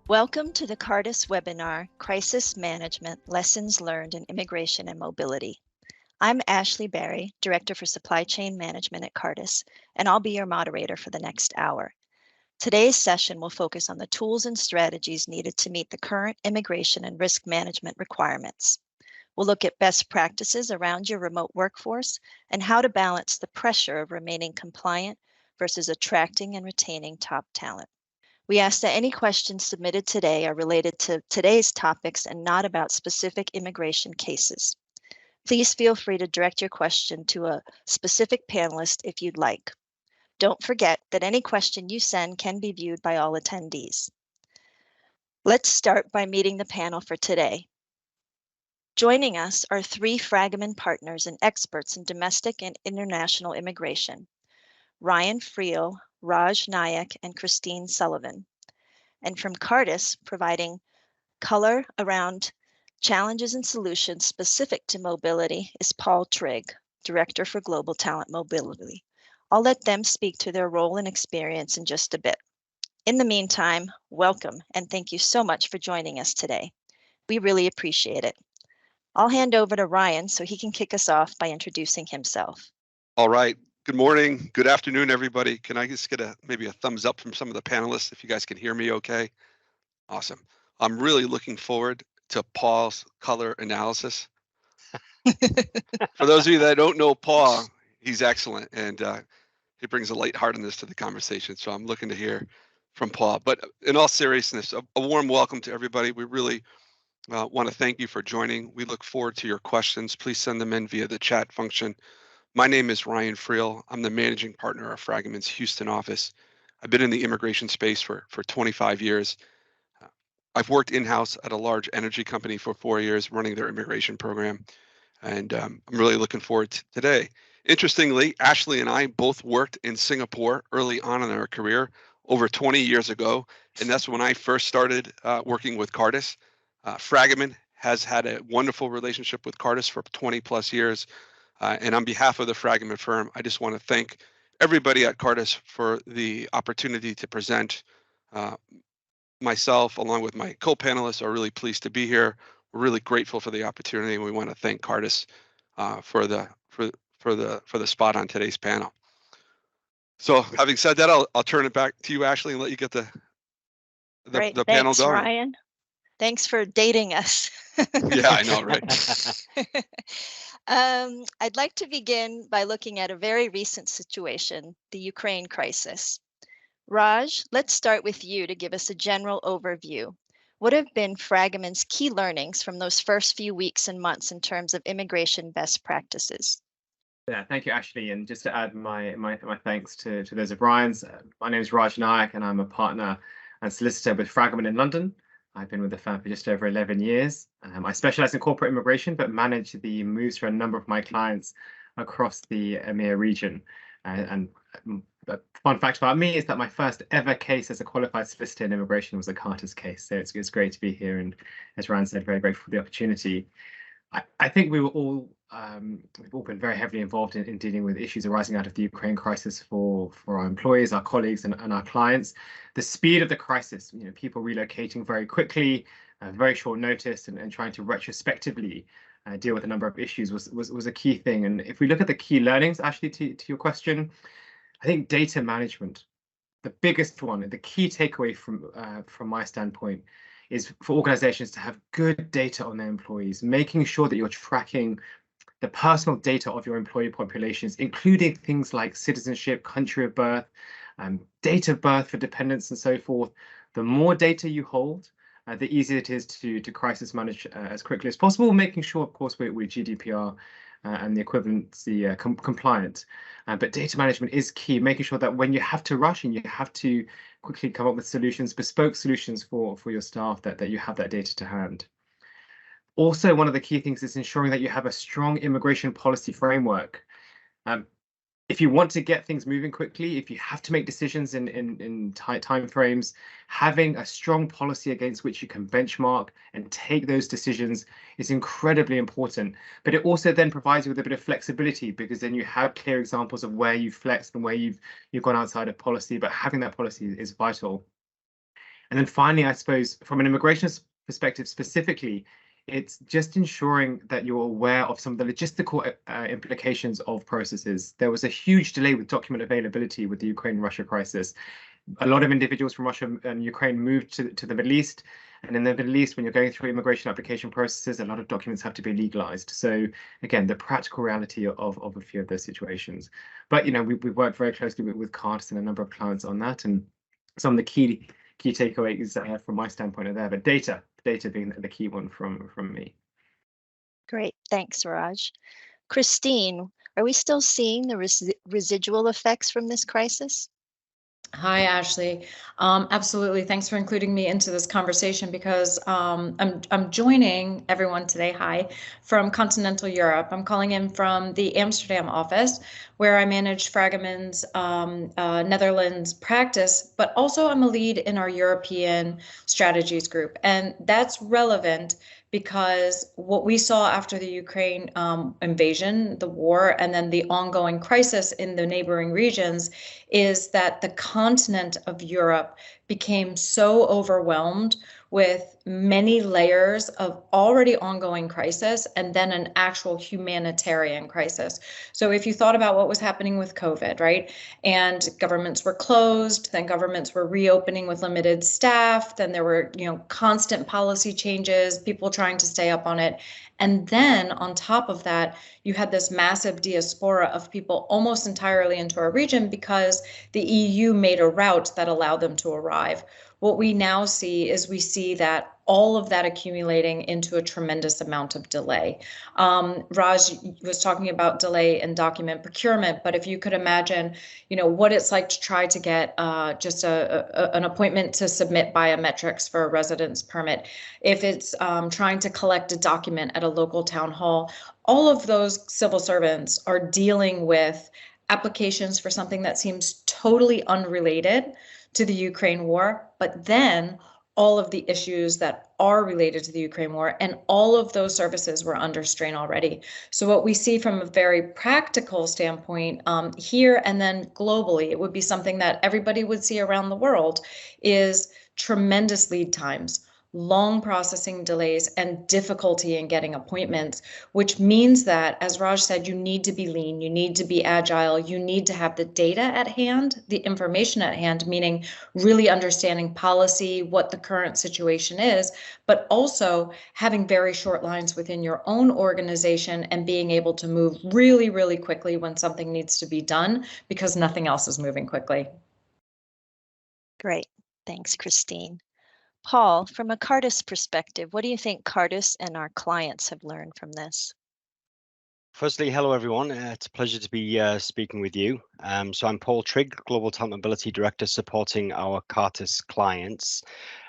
Welcome to the Cartus webinar, Crisis Management, Lessons Learned in Immigration and Mobility. I'm Ashley Berry, Director for Supply Chain Management at Cartus, and I'll be your moderator for the next hour. Today's session will focus on the tools and strategies needed to meet the current immigration and risk management requirements. We'll look at best practices around your remote workforce and how to balance the pressure of remaining compliant versus attracting and retaining top talent. We ask that any questions submitted today are related to today's topics and not about specific immigration cases. Please feel free to direct your question to a specific panelist if you'd like. Don't forget that any question you send can be viewed by all attendees. Let's start by meeting the panel for today. Joining us are three Fragomen partners and experts in domestic and international immigration: Ryan Freel, Raj Naik, and Christine Sullivan. And from Cartus, providing color around challenges and solutions specific to mobility, is Paul Trigg, Director for Global Talent Mobility. I'll let them speak to their role and experience in just a bit. In the meantime, welcome and thank you so much for joining us today. We really appreciate it. I'll hand over to Ryan so he can kick us off by introducing himself. All right. Good morning. Good afternoon, everybody. Can I just get maybe a thumbs up from some of the panelists if you guys can hear me okay? Awesome. I'm really looking forward to Paul's color analysis. For those of you that don't know Paul, he's excellent and he brings a lightheartedness to the conversation. So I'm looking to hear from Paul. But in all seriousness, a warm welcome to everybody. We really want to thank you for joining. We look forward to your questions. Please send them in via the chat function. My name is Ryan Freel. I'm the managing partner of Fragomen's Houston office. I've been in the immigration space for 25 years. I've worked in-house at a large energy company for 4 years, running their immigration program. And I'm really looking forward to today. Interestingly, Ashley and I both worked in Singapore early on in our career, over 20 years ago. And that's when I first started working with Cartus. Fragomen has had a wonderful relationship with Cartus for 20 plus years. And on behalf of the Fragomen firm, I just want to thank everybody at Cartus for the opportunity to present. Myself, along with my co-panelists, are really pleased to be here. We're really grateful for the opportunity, and we want to thank Cartus for the spot on today's panel. So, having said that, I'll turn it back to you, Ashley, and let you get the panel going. Thanks, Ryan. Thanks for dating us. Yeah, I know, right? I'd like to begin by looking at a very recent situation, the Ukraine crisis. Raj, let's start with you to give us a general overview. What have been Fragomen's key learnings from those first few weeks and months in terms of immigration best practices? Yeah, thank you, Ashley. And just to add my thanks to those of Ryan's, my name is Raj Naik, and I'm a partner and solicitor with Fragomen in London. I've been with the firm for just over 11 years. I specialize in corporate immigration, but manage the moves for a number of my clients across the EMEA region. And the fun fact about me is that my first ever case as a qualified solicitor in immigration was a Cartus case. So it's great to be here. And as Ryan said, very grateful for the opportunity. I think we've all been very heavily involved in dealing with issues arising out of the Ukraine crisis for our employees, our colleagues, and our clients. The speed of the crisis, people relocating very quickly, very short notice, and trying to retrospectively deal with a number of issues was a key thing. And if we look at the key learnings, Ashley, to your question, I think data management, the biggest one, the key takeaway from my standpoint, is for organizations to have good data on their employees, making sure that you're tracking the personal data of your employee populations, including things like citizenship, country of birth, date of birth for dependents and so forth. The more data you hold, the easier it is to crisis manage as quickly as possible, making sure, of course, we're GDPR and the equivalency compliant. But data management is key, making sure that when you have to rush and you have to quickly come up with solutions, bespoke solutions for your staff, that you have that data to hand. Also, one of the key things is ensuring that you have a strong immigration policy framework. If you want to get things moving quickly, if you have to make decisions in tight time frames, having a strong policy against which you can benchmark and take those decisions is incredibly important. But it also then provides you with a bit of flexibility, because then you have clear examples of where you've flexed and where you've gone outside of policy, but having that policy is vital. And then finally, I suppose from an immigration perspective specifically, it's just ensuring that you're aware of some of the logistical implications of processes. There was a huge delay with document availability with the Ukraine-Russia crisis. A lot of individuals from Russia and Ukraine moved to the Middle East. And in the Middle East, when you're going through immigration application processes, a lot of documents have to be legalized. So again, the practical reality of a few of those situations. But we've worked very closely with Cartus and a number of clients on that. And some of the key takeaways from my standpoint are there. But data being the key one from me. Great, thanks, Raj. Christine, are we still seeing the residual effects from this crisis? Hi, Ashley. Absolutely. Thanks for including me into this conversation because I'm joining everyone today, hi, from continental Europe. I'm calling in from the Amsterdam office where I manage Fragomen's Netherlands practice, but also I'm a lead in our European strategies group. And that's relevant because what we saw after the Ukraine invasion, the war, and then the ongoing crisis in the neighboring regions is that the continent of Europe became so overwhelmed with many layers of already ongoing crisis and then an actual humanitarian crisis. So if you thought about what was happening with COVID, right? And governments were closed, then governments were reopening with limited staff, then there were, constant policy changes, people trying to stay up on it. And then on top of that, you had this massive diaspora of people almost entirely into our region because the EU made a route that allowed them to arrive. What we now see is we see that all of that accumulating into a tremendous amount of delay. Raj was talking about delay in document procurement, but if you could imagine, what it's like to try to get just an appointment to submit biometrics for a residence permit, if it's trying to collect a document at a local town hall, all of those civil servants are dealing with applications for something that seems totally unrelated to the Ukraine war, but then all of the issues that are related to the Ukraine war, and all of those services were under strain already. So what we see from a very practical standpoint here and then globally, it would be something that everybody would see around the world, is tremendous lead times, long processing delays, and difficulty in getting appointments, which means that, as Raj said, you need to be lean, you need to be agile, you need to have the data at hand, the information at hand, meaning really understanding policy, what the current situation is, but also having very short lines within your own organization and being able to move really, really quickly when something needs to be done because nothing else is moving quickly. Great. Thanks, Christine. Paul, from a Cartus perspective, what do you think Cartus and our clients have learned from this? Firstly, hello everyone. It's a pleasure to be speaking with you. So I'm Paul Trigg, Global Talent Mobility Director supporting our Cartus clients.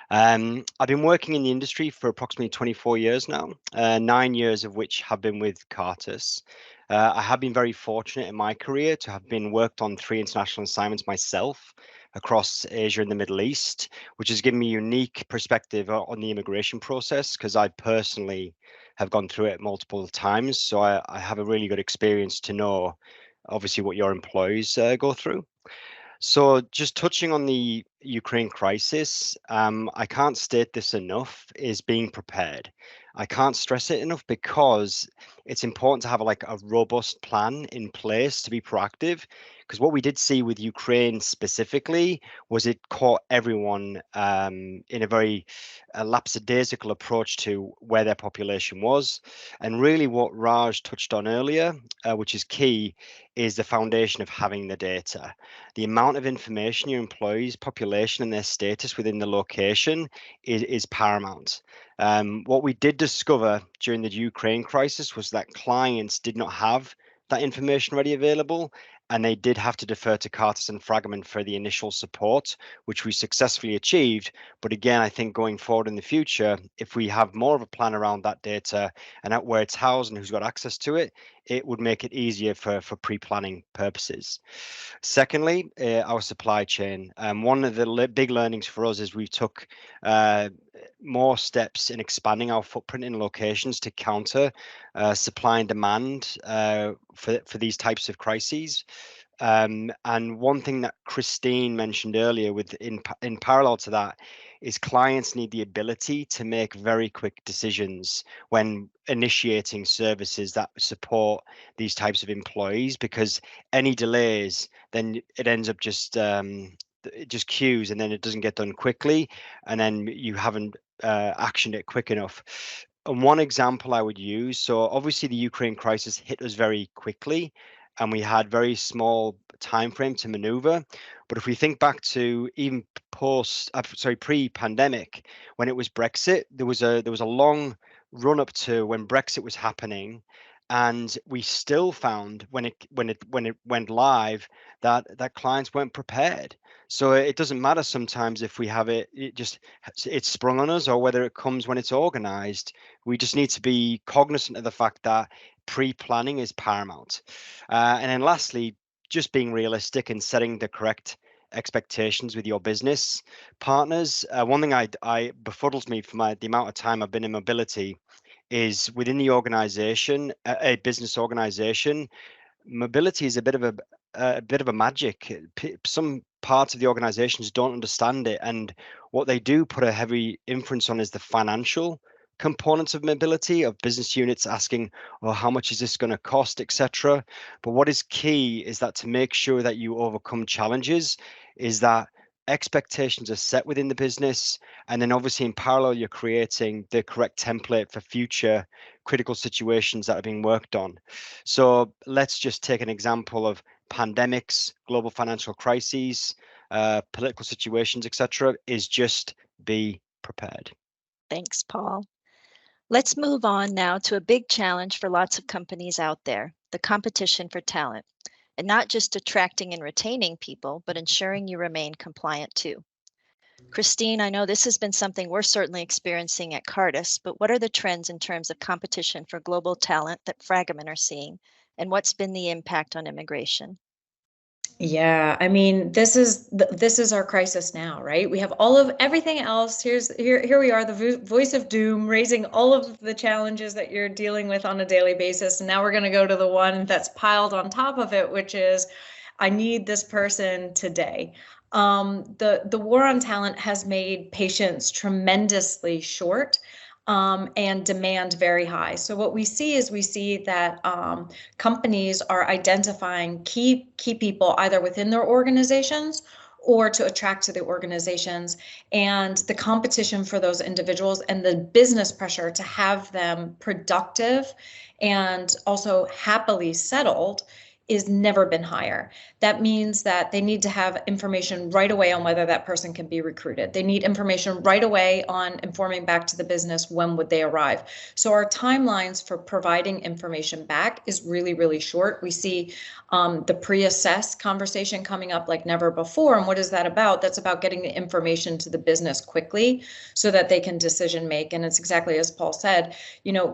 I've been working in the industry for approximately 24 years now, 9 years of which have been with Cartus. I have been very fortunate in my career to have worked on 3 international assignments myself across Asia and the Middle East, which has given me a unique perspective on the immigration process because I personally have gone through it multiple times. So I have a really good experience to know, obviously, what your employees go through. So just touching on the Ukraine crisis, I can't state this enough, is being prepared. I can't stress it enough because it's important to have a robust plan in place to be proactive. Because what we did see with Ukraine specifically was it caught everyone in a very lapsadaisical approach to where their population was. And really what Raj touched on earlier, which is key, is the foundation of having the data. The amount of information your employees' population and their status within the location is paramount. What we did discover during the Ukraine crisis was that clients did not have that information ready available, and they did have to defer to Cartus and Fragomen for the initial support, which we successfully achieved. But again, I think going forward in the future, if we have more of a plan around that data and at where it's housed and who's got access to it, it would make it easier for pre-planning purposes. Secondly, our supply chain. One of the big learnings for us is we took more steps in expanding our footprint in locations to counter supply and demand for these types of crises. And one thing that Christine mentioned earlier, in parallel to that, is clients need the ability to make very quick decisions when initiating services that support these types of employees, because any delays, then it ends up just queues, and then it doesn't get done quickly, and then you haven't actioned it quick enough. And one example I would use, so obviously the Ukraine crisis hit us very quickly, and we had very small time frame to maneuver. But if we think back to even pre-pandemic, when it was Brexit, there was a long run up to when Brexit was happening, and we still found when it went live that clients weren't prepared. So it doesn't matter sometimes if we have it's sprung on us, or whether it comes when it's organized. We just need to be cognizant of the fact that pre-planning is paramount. And then lastly, just being realistic and setting the correct expectations with your business partners. One thing I befuddles me for the amount of time I've been in mobility is within the organization, a business organization, mobility is a bit of a magic. Some parts of the organizations don't understand it, and what they do put a heavy inference on is the financial components of mobility, of business units asking, oh, how much is this going to cost, etc. But what is key is that to make sure that you overcome challenges is that expectations are set within the business, and then obviously in parallel you're creating the correct template for future critical situations that are being worked on. So let's just take an example of pandemics, global financial crises, political situations, etc. is just be prepared. Thanks, Paul. Let's move on now to a big challenge for lots of companies out there, the competition for talent. And not just attracting and retaining people, but ensuring you remain compliant too. Christine, I know this has been something we're certainly experiencing at Cartus, but what are the trends in terms of competition for global talent that Fragomen are seeing, and what's been the impact on immigration? Yeah, I mean, this is our crisis now, right? We have all of everything else. Here we are, the voice of doom, raising all of the challenges that you're dealing with on a daily basis. And now we're going to go to the one that's piled on top of it, which is, I need this person today. The war on talent has made patience tremendously short. And demand very high. So what we see that companies are identifying key people either within their organizations or to attract to the organizations, and the competition for those individuals and the business pressure to have them productive and also happily settled is never been higher. That means that they need to have information right away on whether that person can be recruited. They need information right away on informing back to the business when would they arrive. So our timelines for providing information back is really, really short. We see the pre-assess conversation coming up like never before. And what is that about? That's about getting the information to the business quickly so that they can decision make. And it's exactly as Paul said,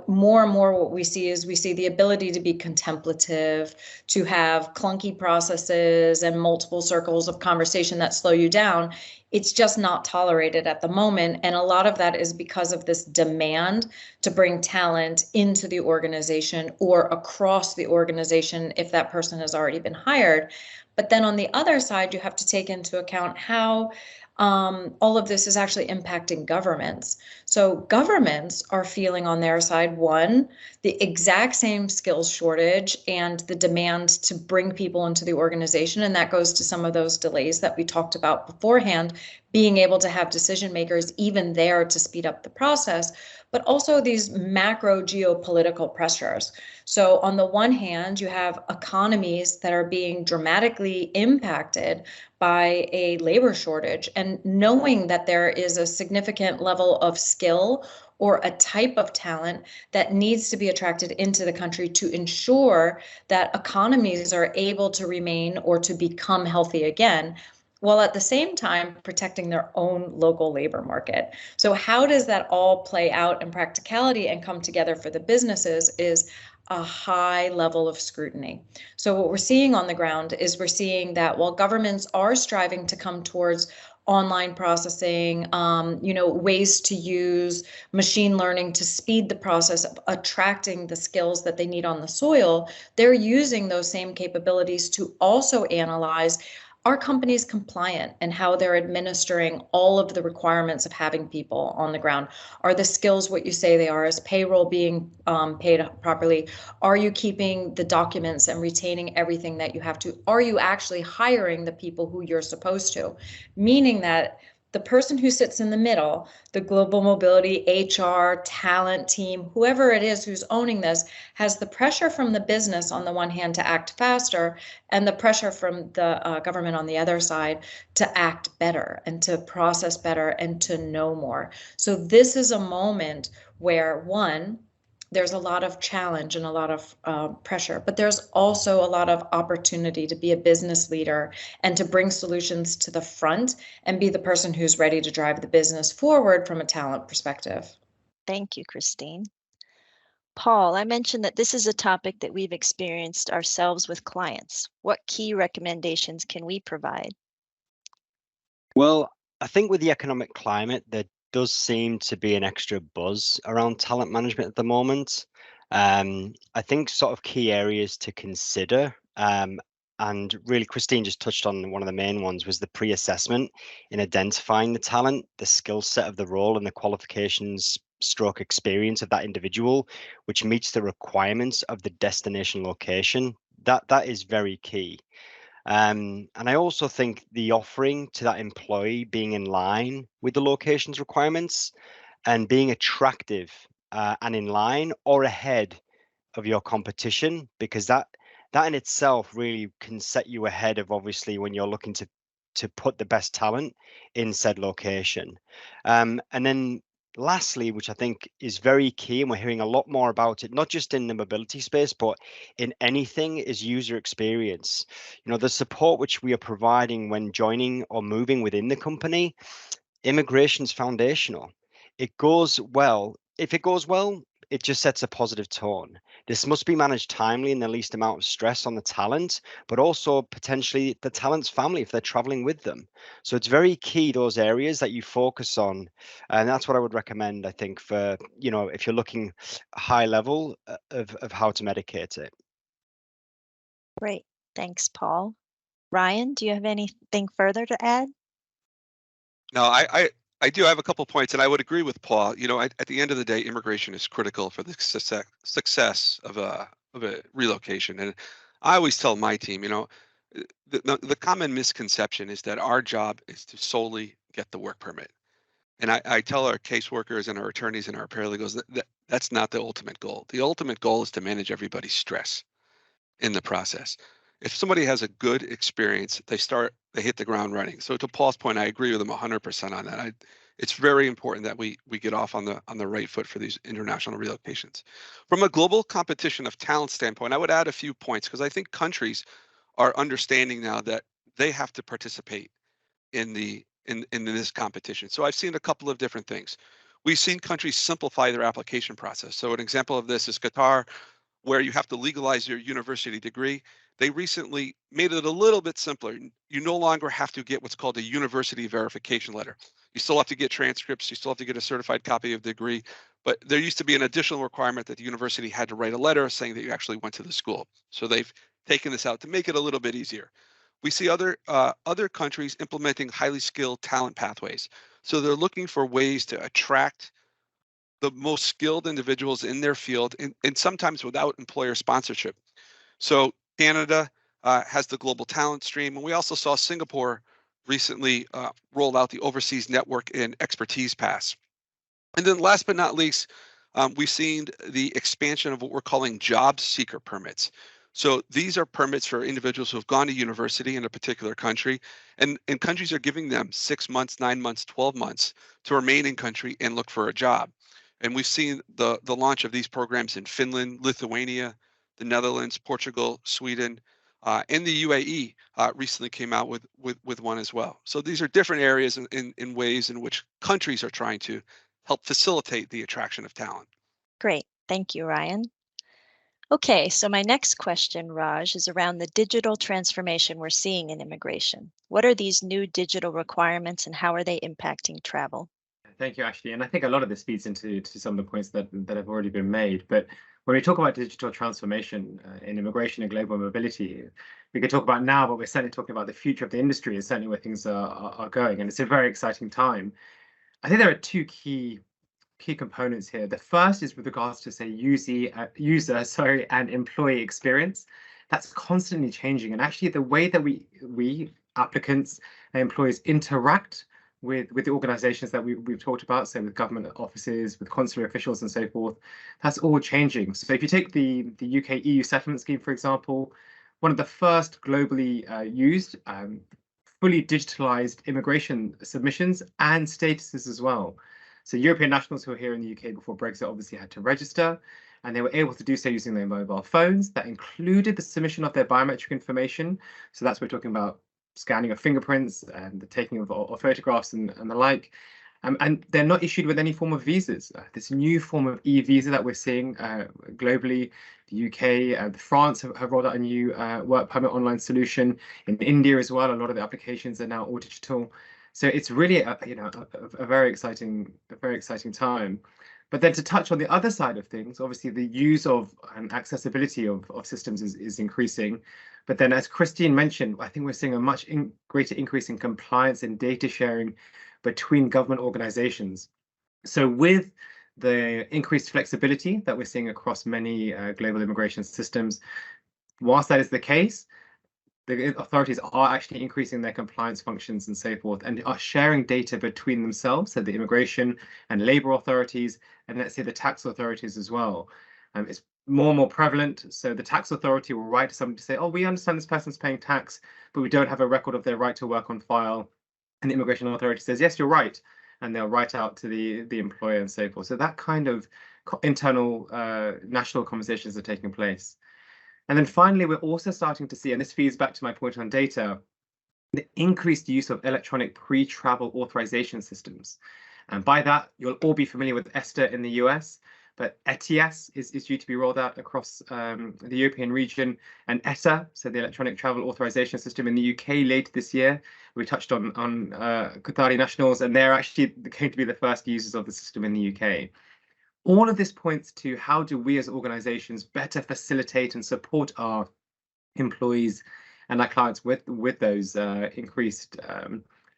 more and more what we see is the ability to be contemplative, to have clunky processes and multiple circles of conversation that slow you down. It's just not tolerated at the moment. And a lot of that is because of this demand to bring talent into the organization or across the organization if that person has already been hired. But then on the other side, you have to take into account how all of this is actually impacting governments. So governments are feeling on their side, one, the exact same skills shortage and the demand to bring people into the organization. And that goes to some of those delays that we talked about beforehand, being able to have decision makers even there to speed up the process, but also these macro geopolitical pressures. So on the one hand, you have economies that are being dramatically impacted by a labor shortage, and knowing that there is a significant level of skill or a type of talent that needs to be attracted into the country to ensure that economies are able to remain or to become healthy again, while at the same time protecting their own local labor market. So how does that all play out in practicality and come together for the businesses is a high level of scrutiny. So what we're seeing on the ground is we're seeing that while governments are striving to come towards online processing, ways to use machine learning to speed the process of attracting the skills that they need on the soil, they're using those same capabilities to also analyze, are companies compliant in how they're administering all of the requirements of having people on the ground? Are the skills what you say they are? Is payroll being paid properly? Are you keeping the documents and retaining everything that you have to? Are you actually hiring the people who you're supposed to? Meaning that the person who sits in the middle, the global mobility, HR, talent team, whoever it is who's owning this, has the pressure from the business on the one hand to act faster, and the pressure from the government on the other side to act better and to process better and to know more. So this is a moment where, one, there's a lot of challenge and a lot of pressure, but there's also a lot of opportunity to be a business leader and to bring solutions to the front and be the person who's ready to drive the business forward from a talent perspective. Thank you, Christine. Paul, I mentioned that this is a topic that we've experienced ourselves with clients. What key recommendations can we provide? Well, I think with the economic climate, there does seem to be an extra buzz around talent management at the moment. I think sort of key areas to consider, and really Christine just touched on one of the main ones, was the pre-assessment in identifying the talent, the skill set of the role, and the qualifications stroke experience of that individual, which meets the requirements of the destination location. That is very key. And I also think the offering to that employee being in line with the location's requirements and being attractive and in line or ahead of your competition, because that in itself really can set you ahead of, obviously, when you're looking to put the best talent in said location. And then lastly, which I think is very key, and we're hearing a lot more about it, not just in the mobility space, but in anything, is user experience. The support which we are providing when joining or moving within the company, immigration is foundational. If it goes well, it just sets a positive tone. This must be managed timely and the least amount of stress on the talent, but also potentially the talent's family if they're traveling with them. So it's very key, those areas that you focus on. And that's what I would recommend, I think, for, if you're looking high level of how to medicate it. Great. Thanks, Paul. Ryan, do you have anything further to add? No, I do have a couple points, and I would agree with Paul. At the end of the day, immigration is critical for the success of a relocation. And I always tell my team, the common misconception is that our job is to solely get the work permit. And I tell our caseworkers and our attorneys and our paralegals that's not the ultimate goal. The ultimate goal is to manage everybody's stress in the process. If somebody has a good experience, they hit the ground running. So to Paul's point, I agree with him 100% on that. It's very important that we get off on the right foot for these international relocations. From a global competition of talent standpoint, I would add a few points, because I think countries are understanding now that they have to participate in this competition. So I've seen a couple of different things. We've seen countries simplify their application process. So an example of this is Qatar, where you have to legalize your university degree. They recently made it a little bit simpler. You no longer have to get what's called a university verification letter. You still have to get transcripts, you still have to get a certified copy of the degree, but there used to be an additional requirement that the university had to write a letter saying that you actually went to the school. So they've taken this out to make it a little bit easier. We see other countries implementing highly skilled talent pathways. So they're looking for ways to attract the most skilled individuals in their field, and sometimes without employer sponsorship. So Canada has the global talent stream, and we also saw Singapore recently roll out the overseas network and expertise pass. And then last but not least, we've seen the expansion of what we're calling job seeker permits. So these are permits for individuals who have gone to university in a particular country, and countries are giving them 6 months, 9 months, 12 months to remain in country and look for a job. And we've seen the launch of these programs in Finland, Lithuania, the Netherlands, Portugal, Sweden, and the UAE recently came out with one as well. So these are different areas in ways in which countries are trying to help facilitate the attraction of talent. Great. Thank you, Ryan. Okay, so my next question, Raj, is around the digital transformation we're seeing in immigration. What are these new digital requirements and how are they impacting travel? Thank you, Ashley. And I think a lot of this feeds into some of the points that have already been made. But when we talk about digital transformation in immigration and global mobility, we could talk about now, but we're certainly talking about the future of the industry is certainly where things are going. And it's a very exciting time. I think there are two key components here. The first is with regards to, say, user and employee experience. That's constantly changing. And actually the way that we applicants and employees interact with the organizations that we've talked about, so with government offices, with consular officials and so forth, that's all changing. So if you take the UK EU settlement scheme, for example, one of the first globally used fully digitalized immigration submissions and statuses as well. So European nationals who were here in the UK before Brexit obviously had to register, and they were able to do so using their mobile phones. That included the submission of their biometric information. So that's we're talking about scanning of fingerprints and the taking of photographs and the like. And they're not issued with any form of visas. This new form of e-visa that we're seeing globally, the UK, France have rolled out a new work permit online solution. In India as well, a lot of the applications are now all digital. So it's really a very exciting time. But then to touch on the other side of things, obviously the use of and accessibility of systems is increasing. But then, as Christine mentioned, I think we're seeing a much greater increase in compliance and data sharing between government organizations. So with the increased flexibility that we're seeing across many global immigration systems, whilst that is the case, the authorities are actually increasing their compliance functions and so forth, and are sharing data between themselves, so the immigration and labor authorities, and let's say the tax authorities as well. It's more and more prevalent. So the tax authority will write to somebody to say, oh, we understand this person's paying tax, but we don't have a record of their right to work on file. And the immigration authority says, yes, you're right. And they'll write out to the employer and so forth. So that kind of internal national conversations are taking place. And then finally, we're also starting to see, and this feeds back to my point on data, the increased use of electronic pre-travel authorization systems. And by that, you'll all be familiar with ESTA in the US, but ETIAS is due to be rolled out across the European region, and ETA, so the electronic travel authorization system in the UK later this year. We touched on Qatari nationals, and they're actually going to be the first users of the system in the UK. All of this points to how do we as organizations better facilitate and support our employees and our clients with those increased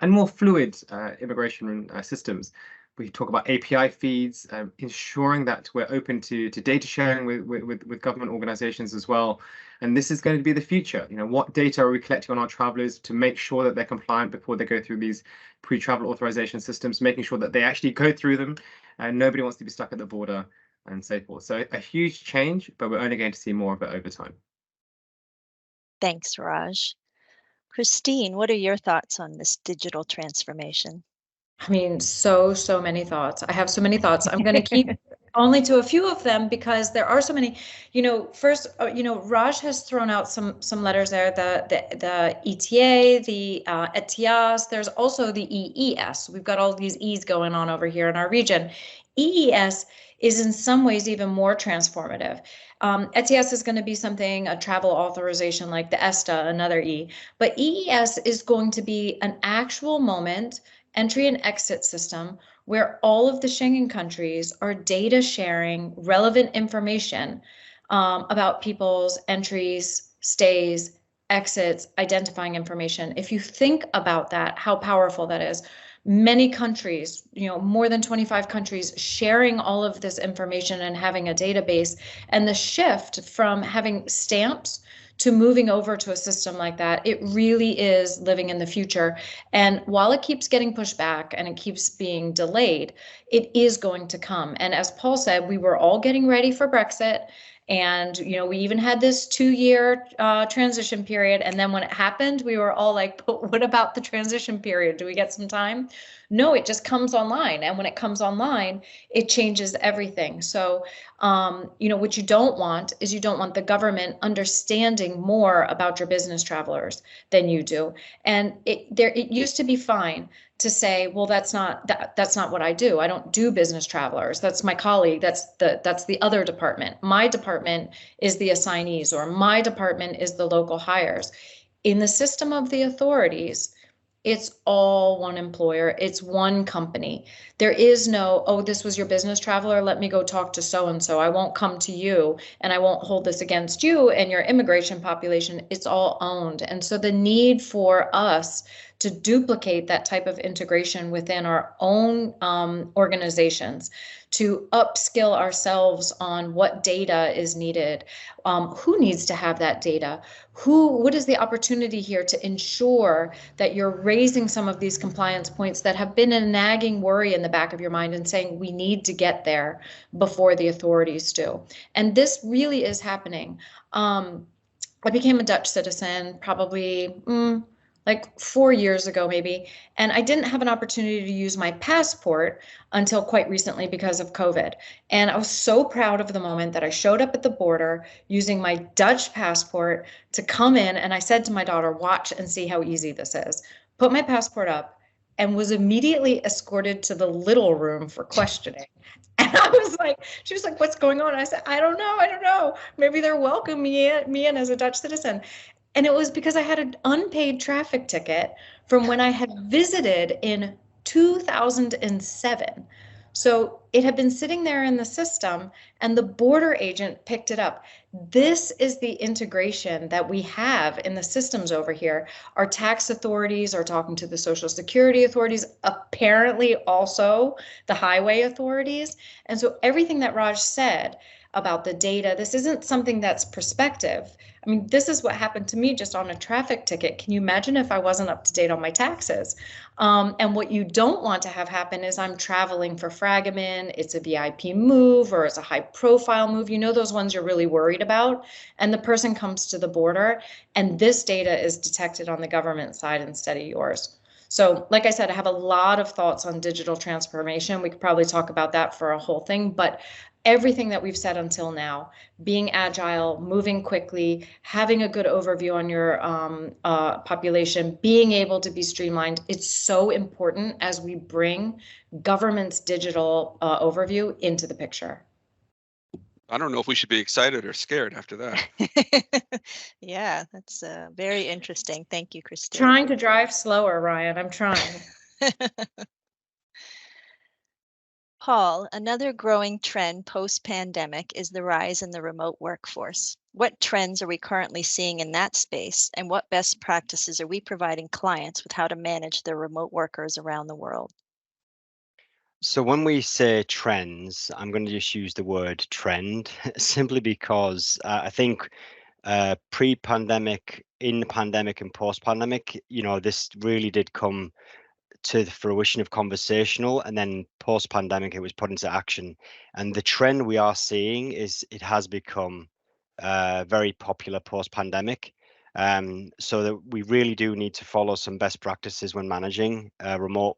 and more fluid immigration systems. We talk about API feeds, ensuring that we're open to data sharing with government organizations as well. And this is going to be the future. What data are we collecting on our travelers to make sure that they're compliant before they go through these pre-travel authorization systems, making sure that they actually go through them, and nobody wants to be stuck at the border and so forth. So a huge change, but we're only going to see more of it over time. Thanks, Raj. Christine, what are your thoughts on this digital transformation? I mean, so many thoughts. I have so many thoughts. I'm going to keep only to a few of them because there are so many. First, Raj has thrown out some letters there. The ETA, the ETIAS. There's also the EES. We've got all these E's going on over here in our region. EES is in some ways even more transformative. ETIAS is going to be something, a travel authorization like the ESTA, another E. But EES is going to be an actual moment entry and exit system where all of the Schengen countries are data sharing relevant information about people's entries, stays, exits, identifying information. If you think about that, how powerful that is. Many countries, more than 25 countries sharing all of this information and having a database, and the shift from having stamps to moving over to a system like that, it really is living in the future. And while it keeps getting pushed back and it keeps being delayed, it is going to come. And as Paul said, we were all getting ready for Brexit. And, we even had this 2-year transition period. And then when it happened, we were all like, but what about the transition period? Do we get some time? No, it just comes online. And when it comes online, it changes everything. So, what you don't want is you don't want the government understanding more about your business travelers than you do. And it used to be fine to say, well, that's not what I do. I don't do business travelers. That's my colleague. That's the other department. My department is the assignees, or my department is the local hires. In the system of the authorities, It's all one employer. It's one company. There is no, oh, this was your business traveler. Let me go talk to so-and-so. I won't come to you and I won't hold this against you and your immigration population. It's all owned. And so the need for us to duplicate that type of integration within our own organizations, to upskill ourselves on what data is needed, who needs to have that data, what is the opportunity here to ensure that you're raising some of these compliance points that have been a nagging worry in the back of your mind and saying we need to get there before the authorities do. And this really is happening. I became a Dutch citizen probably like 4 years ago, maybe, and I didn't have an opportunity to use my passport until quite recently because of COVID. And I was so proud of the moment that I showed up at the border using my Dutch passport to come in, and I said to my daughter, watch and see how easy this is. Put my passport up and was immediately escorted to the little room for questioning. And I was like, she was like, what's going on? I said, I don't know. Maybe they're welcoming me in as a Dutch citizen. And it was because I had an unpaid traffic ticket from when I had visited in 2007. So it had been sitting there in the system and the border agent picked it up. This is the integration that we have in the systems over here. Our tax authorities are talking to the Social Security authorities, apparently also the highway authorities. And so everything that Raj said about the data, this isn't something that's prospective. I mean, this is what happened to me just on a traffic ticket. Can you imagine if I wasn't up to date on my taxes? And what you don't want to have happen is I'm traveling for Fragomen, it's a VIP move or it's a high profile move, you know, those ones you're really worried about. And the person comes to the border and this data is detected on the government side instead of yours. So like I said, I have a lot of thoughts on digital transformation. We could probably talk about that for a whole thing, but everything that we've said until now, being agile, moving quickly, having a good overview on your population, being able to be streamlined, it's so important as we bring government's digital overview into the picture. I don't know if we should be excited or scared after that. Yeah, that's very interesting. Thank you, Christine. Trying to drive slower, Ryan. I'm trying. Paul, another growing trend post-pandemic is the rise in the remote workforce. What trends are we currently seeing in that space, and what best practices are we providing clients with how to manage their remote workers around the world? So when we say trends, I'm going to just use the word trend simply because I think pre-pandemic, in the pandemic and post-pandemic, you know, this really did come to the fruition of conversational, and then post-pandemic it was put into action. And the trend we are seeing is it has become very popular post-pandemic. So that we really do need to follow some best practices when managing remote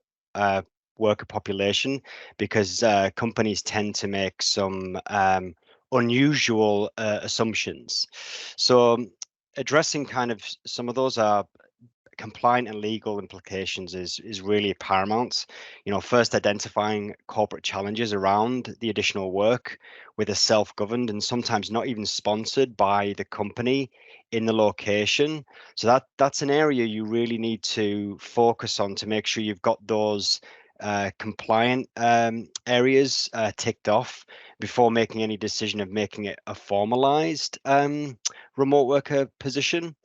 worker population, because companies tend to make some unusual assumptions. So addressing kind of some of those are compliant and legal implications is really paramount. You know, first identifying corporate challenges around the additional work with a self-governed and sometimes not even sponsored by the company in the location. So that's an area you really need to focus on to make sure you've got those compliant areas ticked off before making any decision of making it a formalized remote worker position.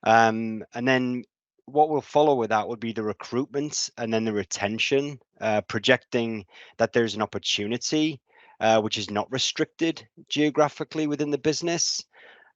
And then what will follow with that would be the recruitment and then the retention, projecting that there's an opportunity which is not restricted geographically within the business.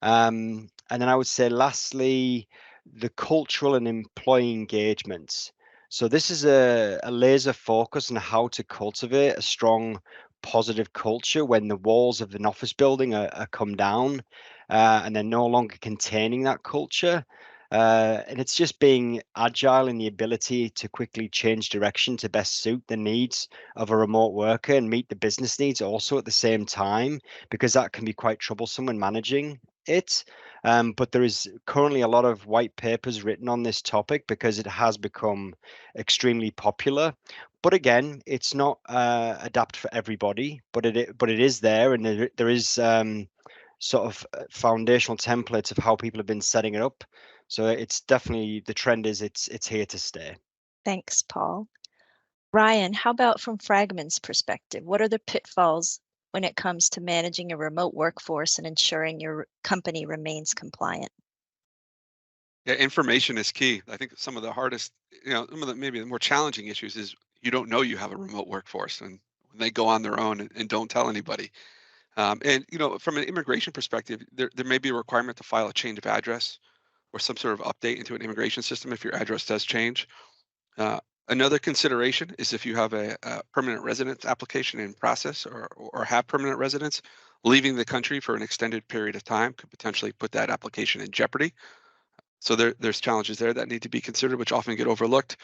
And then I would say lastly, the cultural and employee engagement. So this is a laser focus on how to cultivate a strong positive culture when the walls of an office building are come down and they're no longer containing that culture. And it's just being agile in the ability to quickly change direction to best suit the needs of a remote worker and meet the business needs also at the same time, because that can be quite troublesome when managing it. But there is currently a lot of white papers written on this topic because it has become extremely popular. But again, it's not adapt for everybody, but it is there, and there is sort of foundational templates of how people have been setting it up. So it's definitely, the trend is it's here to stay. Thanks, Paul. Ryan, how about from Fragomen's perspective? What are the pitfalls when it comes to managing a remote workforce and ensuring your company remains compliant? Yeah, information is key. I think some of the hardest, some of the maybe the more challenging issues is you don't know you have a remote workforce, and when they go on their own and don't tell anybody. And from an immigration perspective, there may be a requirement to file a change of address or some sort of update into an immigration system if your address does change. Another consideration is if you have a permanent residence application in process or have permanent residence, leaving the country for an extended period of time could potentially put that application in jeopardy. So there's challenges there that need to be considered, which often get overlooked.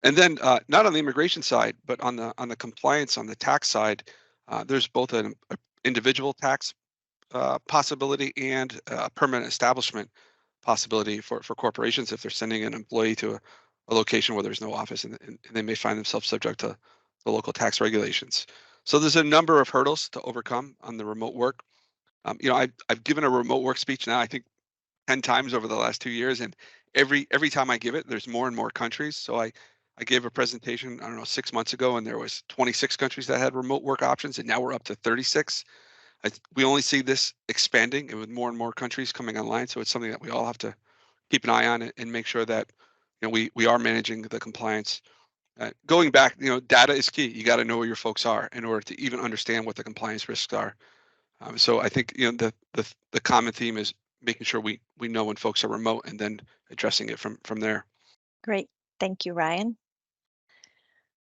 And then not on the immigration side, but on the compliance, on the tax side, there's both an individual tax possibility and a permanent establishment possibility for corporations if they're sending an employee to a location where there's no office, and they may find themselves subject to the local tax regulations. So there's a number of hurdles to overcome on the remote work. I've given a remote work speech now, I think 10 times over the last 2 years, and every time I give it, there's more and more countries. So I gave a presentation, I don't know, 6 months ago, and there was 26 countries that had remote work options, and now we're up to 36. We only see this expanding and with more and more countries coming online. So it's something that we all have to keep an eye on and make sure that we are managing the compliance. Going back, data is key. You got to know where your folks are in order to even understand what the compliance risks are. So I think the common theme is making sure we know when folks are remote and then addressing it from there. Great. Thank you, Ryan.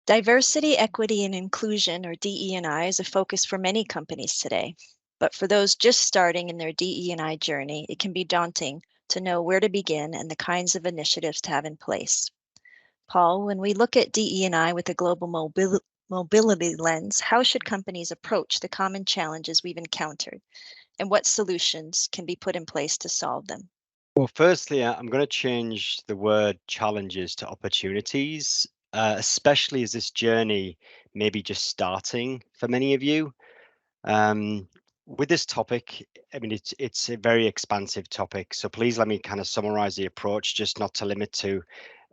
Diversity, equity, and inclusion, or DE&I, is a focus for many companies today. But for those just starting in their DE&I journey, it can be daunting to know where to begin and the kinds of initiatives to have in place. Paul, when we look at DE&I with a global mobility lens, how should companies approach the common challenges we've encountered, and what solutions can be put in place to solve them? Well, firstly, I'm going to change the word challenges to opportunities, especially as this journey may be just starting for many of you. With this topic, I mean, it's a very expansive topic, so please let me kind of summarize the approach, just not to limit to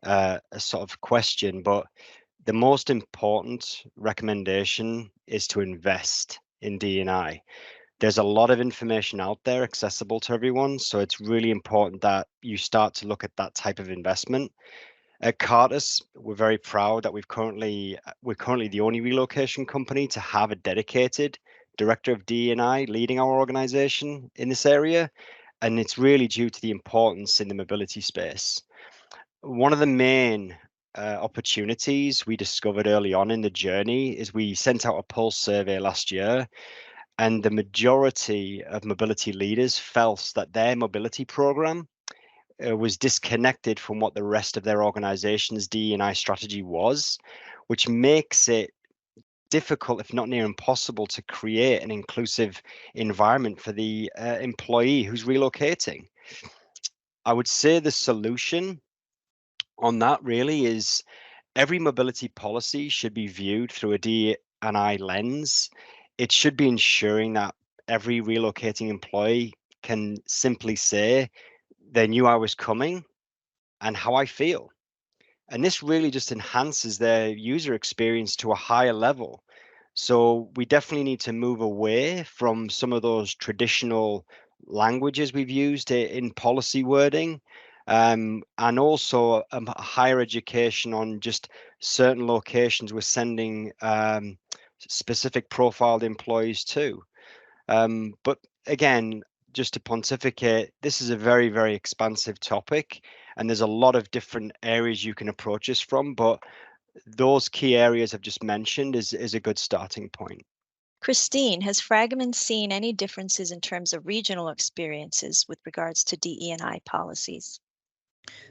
a sort of question, but the most important recommendation is to invest in D&I. There's a lot of information out there accessible to everyone, so it's really important that you start to look at that type of investment. At Cartus, we're very proud that we're currently the only relocation company to have a dedicated director of D&I leading our organization in this area, and it's really due to the importance in the mobility space. One of the main opportunities we discovered early on in the journey is we sent out a pulse survey last year, and the majority of mobility leaders felt that their mobility program was disconnected from what the rest of their organization's D&I strategy was, which makes it difficult, if not near impossible, to create an inclusive environment for the employee who's relocating. I would say the solution on that really is every mobility policy should be viewed through a D&I lens. It should be ensuring that every relocating employee can simply say they knew I was coming and how I feel. And this really just enhances their user experience to a higher level. So we definitely need to move away from some of those traditional languages we've used in policy wording, and also a higher education on just certain locations we're sending specific profiled employees to. But again, just to pontificate, this is a very, very expansive topic, and there's a lot of different areas you can approach this from, but those key areas I've just mentioned is a good starting point. Christine, has Fragomen seen any differences in terms of regional experiences with regards to DE&I policies?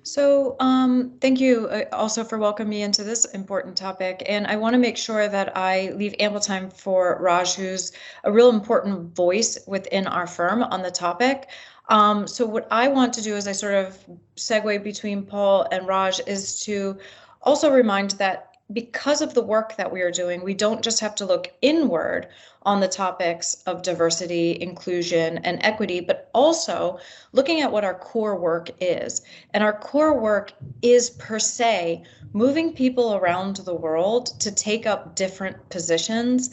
So thank you also for welcoming me into this important topic. And I want to make sure that I leave ample time for Raj, who's a real important voice within our firm on the topic. So what I want to do as I sort of segue between Paul and Raj is to also remind that because of the work that we are doing, we don't just have to look inward on the topics of diversity, inclusion, and equity, but also looking at what our core work is. And our core work is, per se, moving people around the world to take up different positions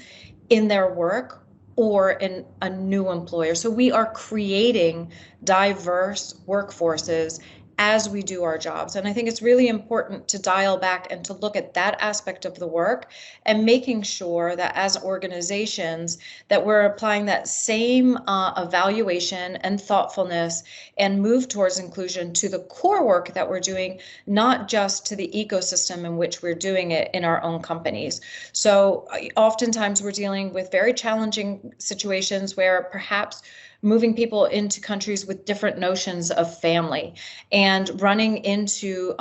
in their work or in a new employer. So we are creating diverse workforces as we do our jobs. And I think it's really important to dial back and to look at that aspect of the work and making sure that as organizations that we're applying that same evaluation and thoughtfulness and move towards inclusion to the core work that we're doing, not just to the ecosystem in which we're doing it in our own companies. So oftentimes we're dealing with very challenging situations where perhaps moving people into countries with different notions of family and running into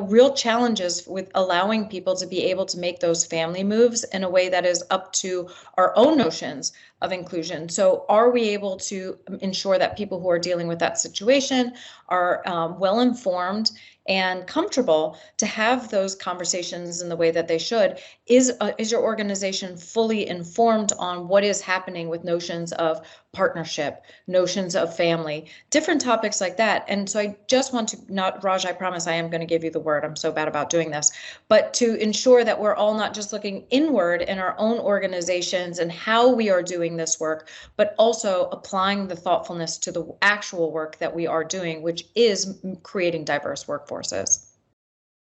real challenges with allowing people to be able to make those family moves in a way that is up to our own notions of inclusion. So are we able to ensure that people who are dealing with that situation are well informed and comfortable to have those conversations in the way that they should? Is your organization fully informed on what is happening with notions of partnership, notions of family, different topics like that? And so I just want to, not Raj, I promise I am going to give you the word. I'm so bad about doing this, but to ensure that we're all not just looking inward in our own organizations and how we are doing this work, but also applying the thoughtfulness to the actual work that we are doing, which is creating diverse workforces.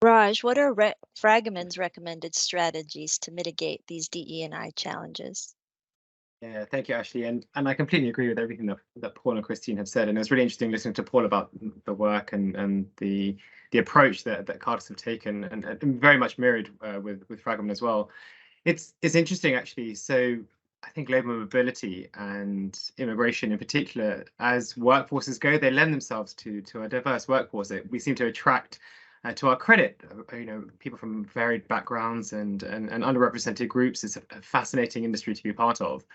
Raj, what are Fragomen's recommended strategies to mitigate these DE&I challenges? Yeah, thank you, Ashley. And I completely agree with everything that Paul and Christine have said. And it was really interesting listening to Paul about the work and the approach that Cartus have taken, and very much mirrored with Fragomen as well. It's interesting, actually. So I think global mobility and immigration in particular, as workforces go, they lend themselves to a diverse workforce. We seem to attract, to our credit, people from varied backgrounds and underrepresented groups. It's a fascinating industry to be part of.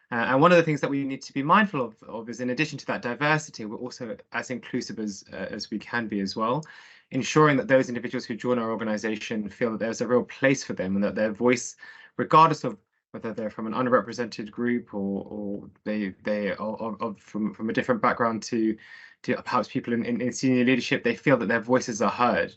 And one of the things that we need to be mindful of is, in addition to that diversity, we're also as inclusive as we can be as well, ensuring that those individuals who join our organization feel that there's a real place for them and that their voice, regardless of whether they're from an underrepresented group or they are from a different background to perhaps people in senior leadership, they feel that their voices are heard.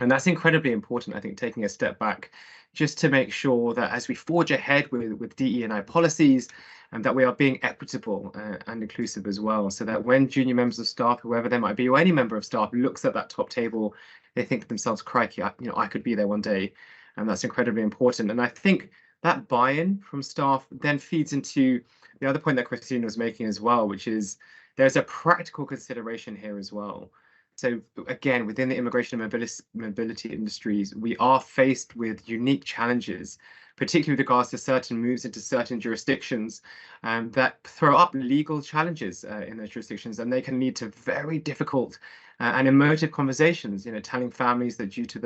And that's incredibly important, I think, taking a step back, just to make sure that as we forge ahead with DE&I policies, and that we are being equitable and inclusive as well, so that when junior members of staff, whoever they might be, or any member of staff looks at that top table, they think to themselves, crikey, I could be there one day. And that's incredibly important. And I think that buy-in from staff then feeds into the other point that Christine was making as well, which is there's a practical consideration here as well. So again, within the immigration and mobility industries, we are faced with unique challenges, particularly with regards to certain moves into certain jurisdictions that throw up legal challenges in those jurisdictions, and they can lead to very difficult and emotive conversations. Telling families that due to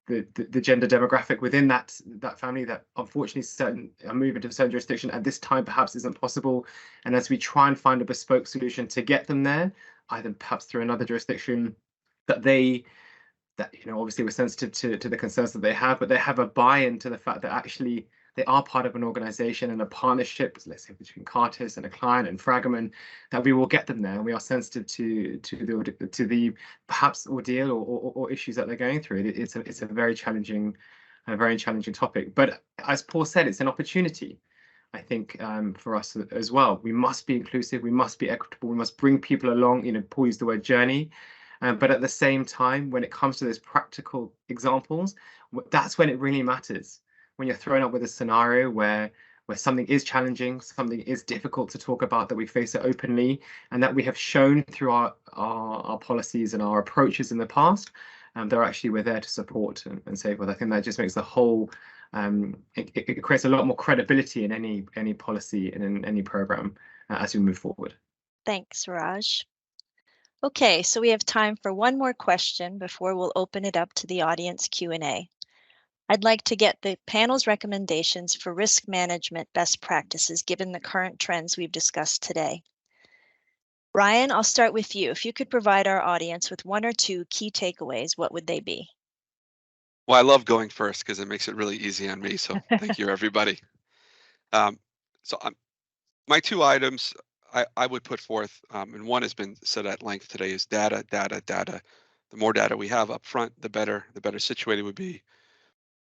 the gender demographic within that family, that unfortunately a move into a certain jurisdiction at this time perhaps isn't possible, and as we try and find a bespoke solution to get them there, either perhaps through another jurisdiction, that obviously we're sensitive to the concerns that they have, but they have a buy-in to the fact that actually they are part of an organization and a partnership, let's say between Cartus and a client and Fragomen, that we will get them there. And we are sensitive to the perhaps ordeal or issues that they're going through. It's a very challenging topic. But as Paul said, it's an opportunity, I think, for us as well. We must be inclusive, we must be equitable, we must bring people along. Paul used the word journey, but at the same time, when it comes to those practical examples, that's when it really matters. When you're thrown up with a scenario where something is challenging, something is difficult to talk about, that we face it openly, and that we have shown through our policies and our approaches in the past, we're there to support and save with. I think that just makes the whole it creates a lot more credibility in any policy and in any program as we move forward. Thanks, Raj. Okay, so we have time for one more question before we'll open it up to the audience Q&A. I'd like to get the panel's recommendations for risk management best practices given the current trends we've discussed today. Ryan, I'll start with you. If you could provide our audience with one or two key takeaways, what would they be? Well, I love going first because it makes it really easy on me. So thank you, everybody. So my two items I would put forth, and one has been said at length today, is data, data, data. The more data we have up front, the better situated we'd be.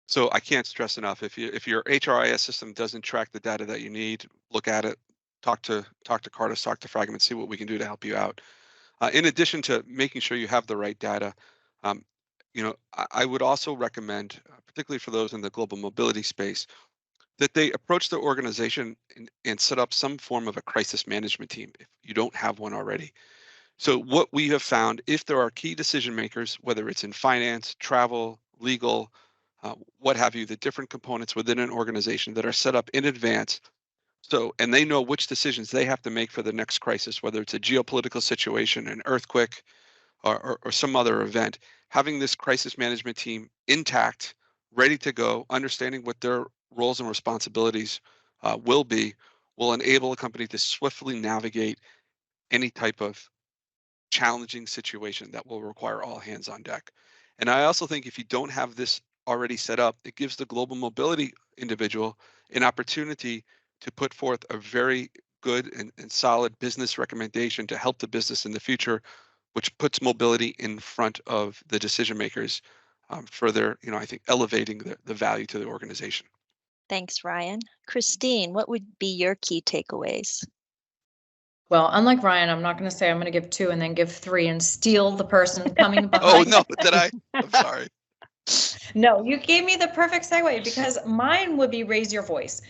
So I can't stress enough, if your HRIS system doesn't track the data that you need, look at it, talk to Cartus, talk to Fragomen, see what we can do to help you out. In addition to making sure you have the right data, I would also recommend, particularly for those in the global mobility space, that they approach the organization and set up some form of a crisis management team if you don't have one already. So what we have found, if there are key decision makers, whether it's in finance, travel, legal, what have you, the different components within an organization that are set up in advance. So, and they know which decisions they have to make for the next crisis, whether it's a geopolitical situation, an earthquake, or some other event. Having this crisis management team intact, ready to go, understanding what their roles and responsibilities will enable a company to swiftly navigate any type of challenging situation that will require all hands on deck. And I also think if you don't have this already set up, it gives the global mobility individual an opportunity to put forth a very good and solid business recommendation to help the business in the future, which puts mobility in front of the decision makers, further, I think, elevating the value to the organization. Thanks, Ryan. Christine, what would be your key takeaways? Well, unlike Ryan, I'm not going to say I'm going to give 2 and then give 3 and steal the person coming behind. Oh, no, did I? I'm sorry. No, you gave me the perfect segue, because mine would be raise your voice.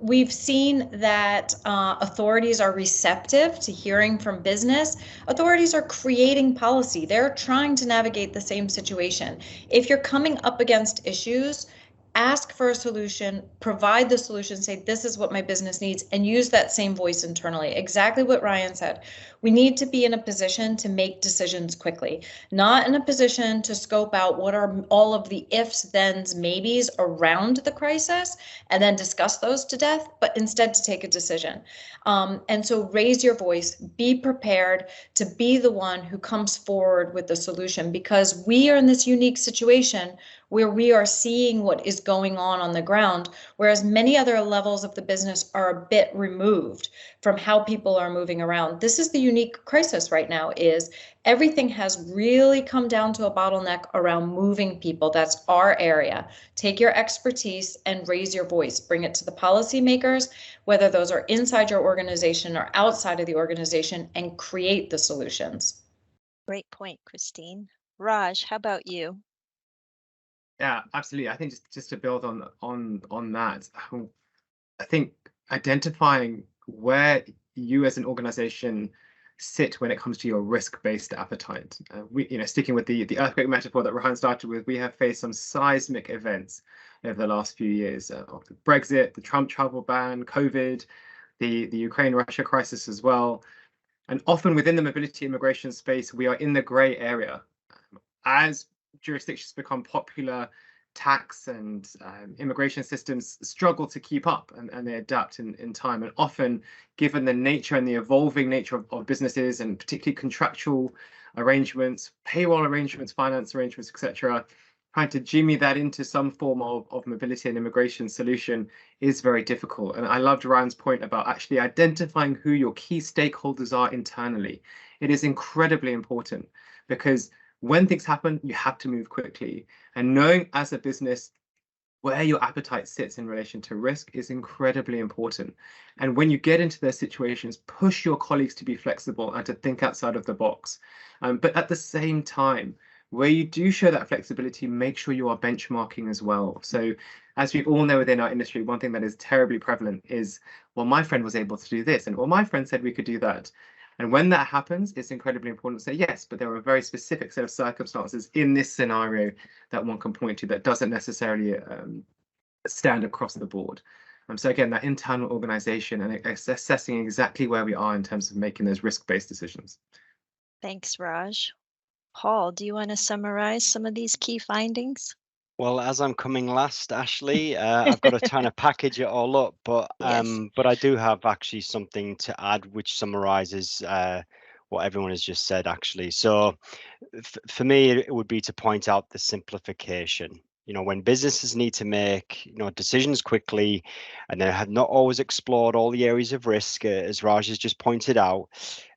We've seen that authorities are receptive to hearing from business. Authorities are creating policy. They're trying to navigate the same situation. If you're coming up against issues, ask for a solution, provide the solution, say, this is what my business needs, and use that same voice internally. Exactly what Ryan said. We need to be in a position to make decisions quickly, not in a position to scope out what are all of the ifs, thens, maybes around the crisis and then discuss those to death, but instead to take a decision. And so raise your voice, be prepared to be the one who comes forward with the solution, because we are in this unique situation where we are seeing what is going on the ground, whereas many other levels of the business are a bit removed from how people are moving around. This is the unique crisis right now, is everything has really come down to a bottleneck around moving people. That's our area. Take your expertise and raise your voice. Bring it to the policymakers, whether those are inside your organization or outside of the organization, and create the solutions. Great point, Christine. Raj, how about you? Yeah, absolutely. I think just to build on that, I think identifying where you as an organization sit when it comes to your risk-based appetite. Sticking with the earthquake metaphor that Ryan started with, we have faced some seismic events over the last few years. Brexit, the Trump travel ban, COVID, the Ukraine-Russia crisis as well. And often within the mobility immigration space, we are in the grey area. As jurisdictions become popular, tax and immigration systems struggle to keep up, and they adapt in time. And often, given the nature and the evolving nature of businesses, and particularly contractual arrangements, payroll arrangements, finance arrangements, etc., trying to jimmy that into some form of mobility and immigration solution is very difficult. And I loved Ryan's point about actually identifying who your key stakeholders are internally. It is incredibly important, because when things happen, you have to move quickly. And knowing as a business where your appetite sits in relation to risk is incredibly important. And when you get into those situations, push your colleagues to be flexible and to think outside of the box. But at the same time, where you do show that flexibility, make sure you are benchmarking as well. So as we all know within our industry, one thing that is terribly prevalent is, well, my friend was able to do this, and well, my friend said we could do that. And when that happens, it's incredibly important to say, yes, but there are a very specific set of circumstances in this scenario that one can point to that doesn't necessarily stand across the board. So again, that internal organization and assessing exactly where we are in terms of making those risk-based decisions. Thanks, Raj. Paul, do you want to summarize some of these key findings? Well, as I'm coming last, Ashley, I've got to try to package it all up, but Yes. I do have actually something to add, which summarizes what everyone has just said, actually. So for me, it would be to point out the simplification. When businesses need to make decisions quickly, and they have not always explored all the areas of risk, as Raj has just pointed out,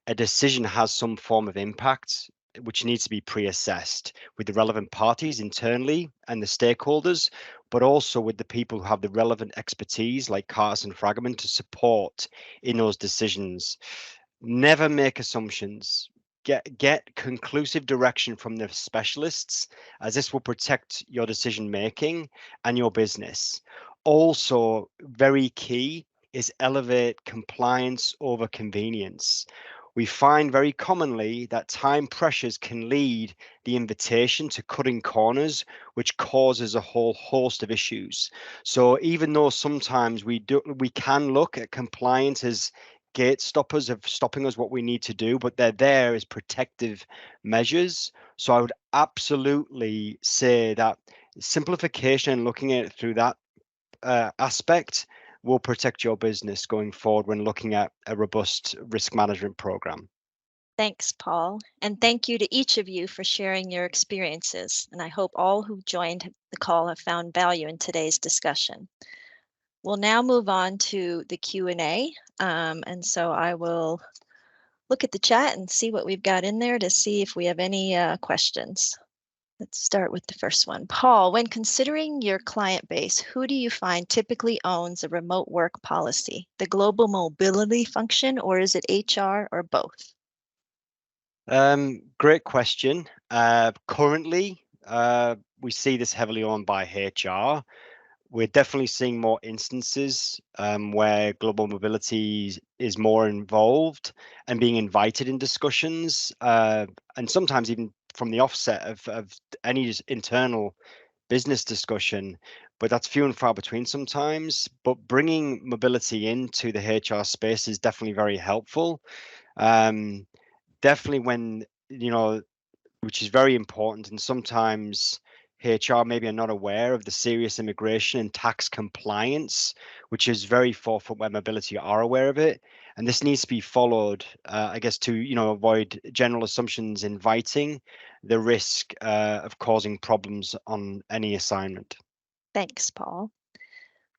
a decision has some form of impact which needs to be pre-assessed with the relevant parties internally and the stakeholders, but also with the people who have the relevant expertise like Cartus and Fragomen to support in those decisions. Never make assumptions. Get conclusive direction from the specialists, as this will protect your decision making and your business. Also, very key is elevate compliance over convenience. We find very commonly that time pressures can lead the invitation to cutting corners, which causes a whole host of issues. So even though sometimes we can look at compliance as gate stoppers of stopping us what we need to do, but they're there as protective measures. So I would absolutely say that simplification and looking at it through that aspect will protect your business going forward when looking at a robust risk management program. Thanks, Paul. And thank you to each of you for sharing your experiences. And I hope all who joined the call have found value in today's discussion. We'll now move on to the Q&A. And so I will look at the chat and see what we've got in there to see if we have any questions. Let's start with the first one. Paul, when considering your client base, who do you find typically owns a remote work policy? The global mobility function, or is it HR, or both? Great question. Currently, we see this heavily owned by HR. We're definitely seeing more instances where global mobility is more involved and being invited in discussions, and sometimes even from the offset of any internal business discussion, but that's few and far between sometimes. But bringing mobility into the HR space is definitely very helpful. Definitely when, which is very important, and sometimes HR maybe are not aware of the serious immigration and tax compliance, which is very forefront where mobility are aware of it. And this needs to be followed, I guess, to avoid general assumptions inviting the risk of causing problems on any assignment. Thanks, Paul.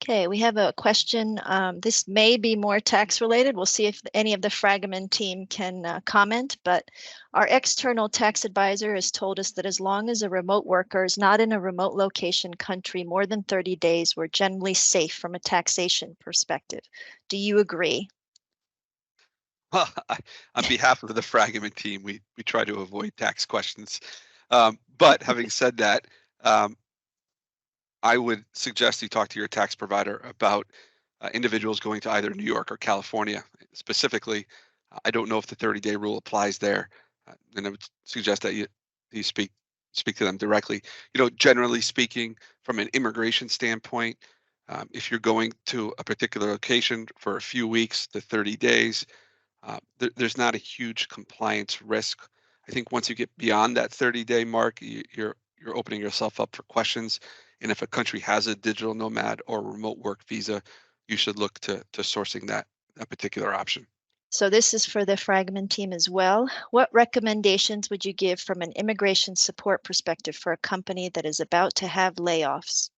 Okay, we have a question. This may be more tax related. We'll see if any of the Fragomen team can comment, but our external tax advisor has told us that as long as a remote worker is not in a remote location country more than 30 days, we're generally safe from a taxation perspective. Do you agree? Well, on behalf of the Fragomen team, we try to avoid tax questions. But having said that, I would suggest you talk to your tax provider about individuals going to either New York or California. Specifically, I don't know if the 30-day rule applies there, and I would suggest that you speak to them directly. Generally speaking, from an immigration standpoint, if you're going to a particular location for a few weeks to 30 days, there's not a huge compliance risk. I think once you get beyond that 30-day mark, you're opening yourself up for questions. And if a country has a digital nomad or remote work visa, you should look to sourcing that particular option. So this is for the Fragomen team as well. What recommendations would you give from an immigration support perspective for a company that is about to have layoffs?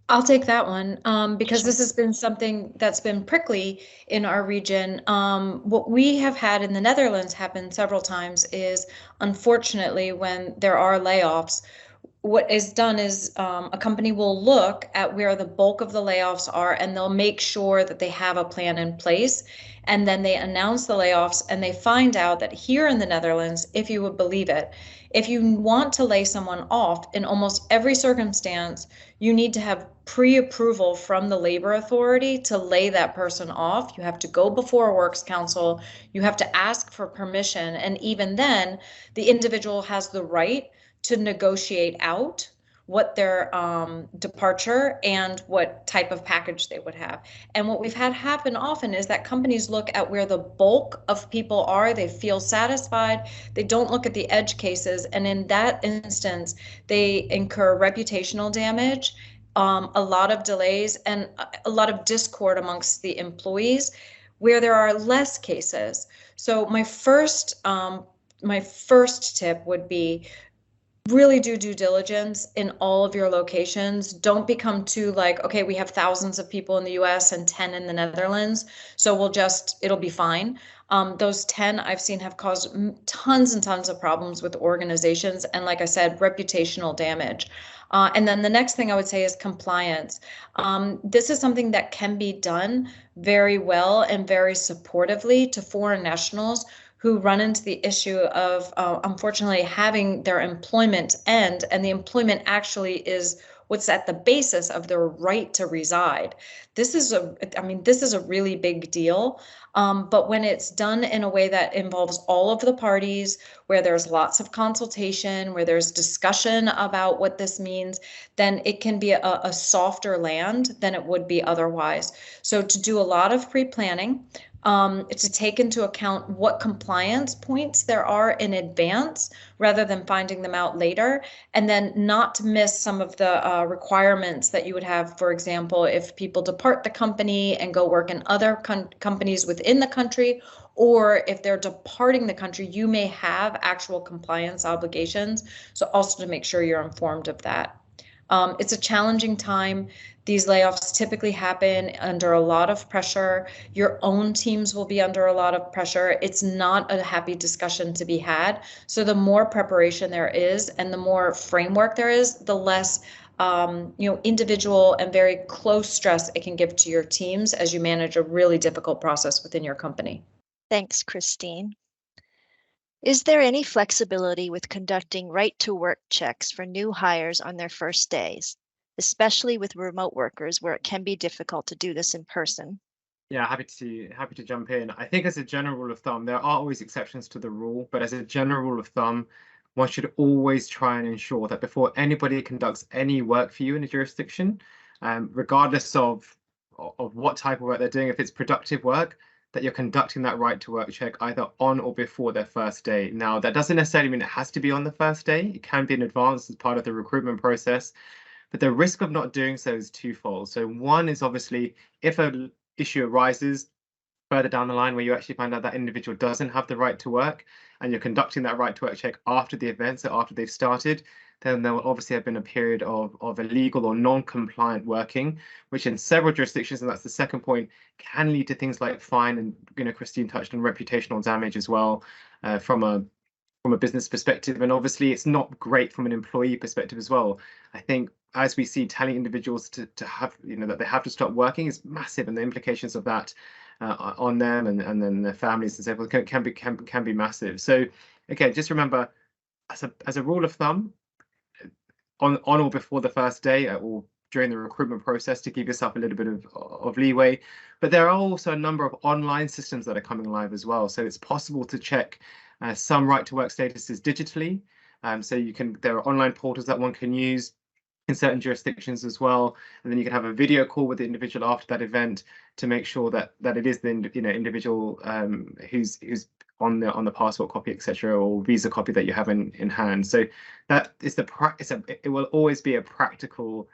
I'll take that one because this has been something that's been prickly in our region. What we have had in the Netherlands happen several times is, unfortunately, when there are layoffs, what is done is a company will look at where the bulk of the layoffs are, and they'll make sure that they have a plan in place. And then they announce the layoffs, and they find out that here in the Netherlands, if you would believe it, if you want to lay someone off in almost every circumstance, you need to have pre-approval from the labor authority to lay that person off. You have to go before a works council. You have to ask for permission. And even then, the individual has the right to negotiate out what their departure and what type of package they would have. And what we've had happen often is that companies look at where the bulk of people are, they feel satisfied, they don't look at the edge cases, and in that instance, they incur reputational damage, a lot of delays, and a lot of discord amongst the employees. where there are less cases. So my first tip would be really do due diligence in all of your locations. Don't become too like, okay, we have thousands of people in the US and 10 in the Netherlands, so it'll be fine. Those 10 I've seen have caused tons and tons of problems with organizations. And like I said, reputational damage. And then the next thing I would say is compliance. This is something that can be done very well and very supportively to foreign nationals who run into the issue of, unfortunately, having their employment end, and the employment actually is what's at the basis of their right to reside. This is a really big deal. But when it's done in a way that involves all of the parties, where there's lots of consultation, where there's discussion about what this means, then it can be a softer land than it would be otherwise. So to do a lot of pre-planning, to take into account what compliance points there are in advance rather than finding them out later, and then not to miss some of the requirements that you would have, for example, if people depart the company and go work in other companies within the country, or if they're departing the country, you may have actual compliance obligations. So also to make sure you're informed of that. It's a challenging time. These layoffs typically happen under a lot of pressure. Your own teams will be under a lot of pressure. It's not a happy discussion to be had. So the more preparation there is and the more framework there is, the less individual and very close stress it can give to your teams as you manage a really difficult process within your company. Thanks, Christine. Is there any flexibility with conducting right-to-work checks for new hires on their first days, especially with remote workers where it can be difficult to do this in person? Yeah, happy to jump in. I think as a general rule of thumb, there are always exceptions to the rule, but as a general rule of thumb, one should always try and ensure that before anybody conducts any work for you in a jurisdiction, regardless of what type of work they're doing, if it's productive work, that you're conducting that right to work check either on or before their first day. Now, that doesn't necessarily mean it has to be on the first day. It can be in advance as part of the recruitment process, but the risk of not doing so is twofold. So one is obviously if an issue arises further down the line where you actually find out that individual doesn't have the right to work and you're conducting that right to work check after the event, so after they've started, then there will obviously have been a period of illegal or non-compliant working, which in several jurisdictions, and that's the second point, can lead to things like fine, and Christine touched on reputational damage as well, from a business perspective. And obviously it's not great from an employee perspective as well. I think as we see telling individuals to have, that they have to stop working is massive, and the implications of that on them and then their families and so forth can be massive. So again, just remember, as a rule of thumb, on or before the first day or during the recruitment process, to give yourself a little bit of leeway. But there are also a number of online systems that are coming live as well. So it's possible to check some right to work statuses digitally. So there are online portals that one can use in certain jurisdictions as well, and then you can have a video call with the individual after that event to make sure that it is the individual who's on the passport copy, etc., or visa copy that you have in hand. So that is it will always be a practical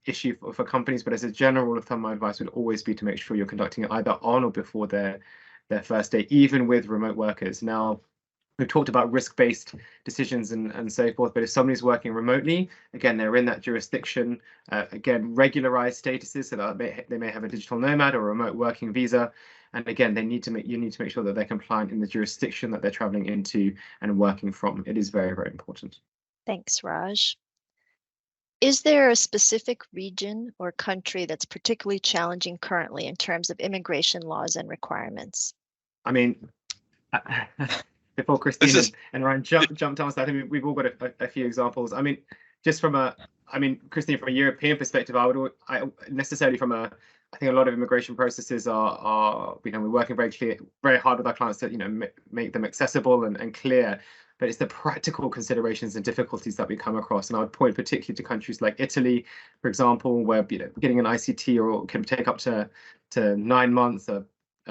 issue for companies, but as a general rule of thumb, my advice would always be to make sure you're conducting it either on or before their first day, even with remote workers. Now, we've talked about risk-based decisions and so forth, but if somebody's working remotely, again, they're in that jurisdiction, again, regularized statuses, so that they may have a digital nomad or a remote working visa. And again, you need to make sure that they're compliant in the jurisdiction that they're traveling into and working from. It is very, very important. Thanks, Raj. Is there a specific region or country that's particularly challenging currently in terms of immigration laws and requirements? I mean, before Christine and Ryan jumped on that, I mean, we've all got a few examples. I mean, just Christine, from a European perspective, I think a lot of immigration processes are we're working very hard with our clients to make them accessible and clear. But it's the practical considerations and difficulties that we come across. And I would point particularly to countries like Italy, for example, where getting an ICT can take up to 9 months,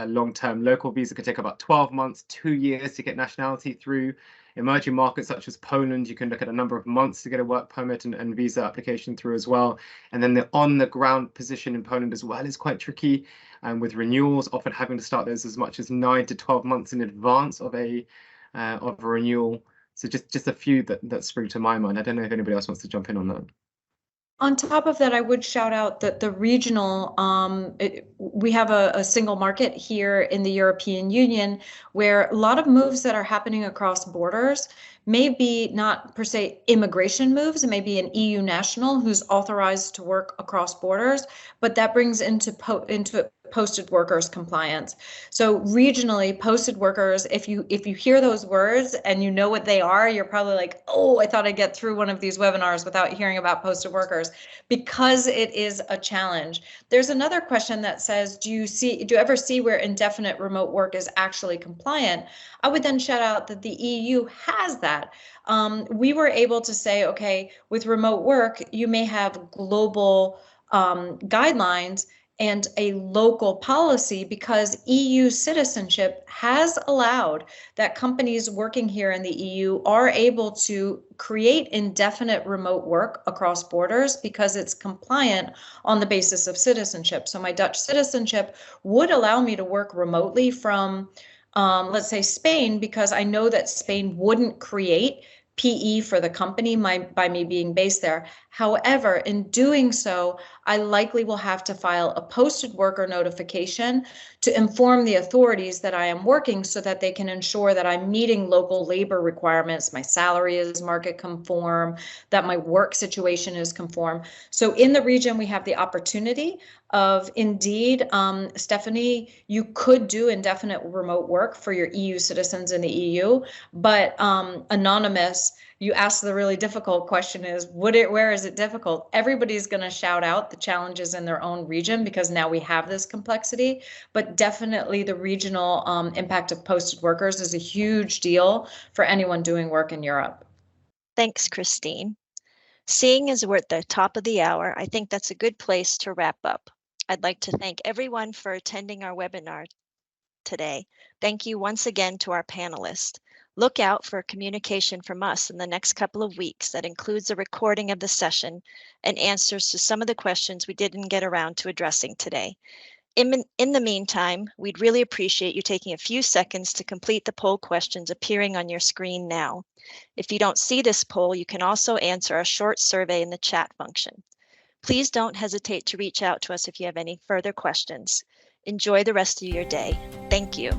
A long-term local visa could take about 12 months, 2 years to get nationality through. Emerging markets such as Poland, you can look at a number of months to get a work permit and visa application through as well. And then the on-the-ground position in Poland as well is quite tricky, and with renewals often having to start those as much as 9 to 12 months in advance of a renewal. So just a few that spring to my mind. I don't know if anybody else wants to jump in on that. On top of that, I would shout out that the regional, we have a single market here in the European Union where a lot of moves that are happening across borders may be not per se immigration moves. It may be an EU national who's authorized to work across borders, but that brings into posted workers compliance. So regionally, posted workers, if you hear those words and you know what they are, you're probably like, oh, I thought I'd get through one of these webinars without hearing about posted workers, because it is a challenge. There's another question that says, do you ever see where indefinite remote work is actually compliant? I would then shout out that the EU has that. We were able to say, okay, with remote work, you may have global guidelines and a local policy, because EU citizenship has allowed that companies working here in the EU are able to create indefinite remote work across borders because it's compliant on the basis of citizenship. So my Dutch citizenship would allow me to work remotely from, let's say, Spain, because I know that Spain wouldn't create PE for the company by me being based there. However, in doing so, I likely will have to file a posted worker notification to inform the authorities that I am working, so that they can ensure that I'm meeting local labor requirements, my salary is market conform, that my work situation is conform. So in the region, we have the opportunity of, indeed, Stephanie, you could do indefinite remote work for your EU citizens in the EU, but anonymous, you asked the really difficult question is, where is it difficult? Everybody's going to shout out the challenges in their own region, because now we have this complexity, but definitely the regional impact of posted workers is a huge deal for anyone doing work in Europe. Thanks, Christine. Seeing as we're at the top of the hour, I think that's a good place to wrap up. I'd like to thank everyone for attending our webinar today. Thank you once again to our panelists. Look out for communication from us in the next couple of weeks that includes a recording of the session and answers to some of the questions we didn't get around to addressing today. In the meantime, we'd really appreciate you taking a few seconds to complete the poll questions appearing on your screen now. If you don't see this poll, you can also answer a short survey in the chat function. Please don't hesitate to reach out to us if you have any further questions. Enjoy the rest of your day. Thank you.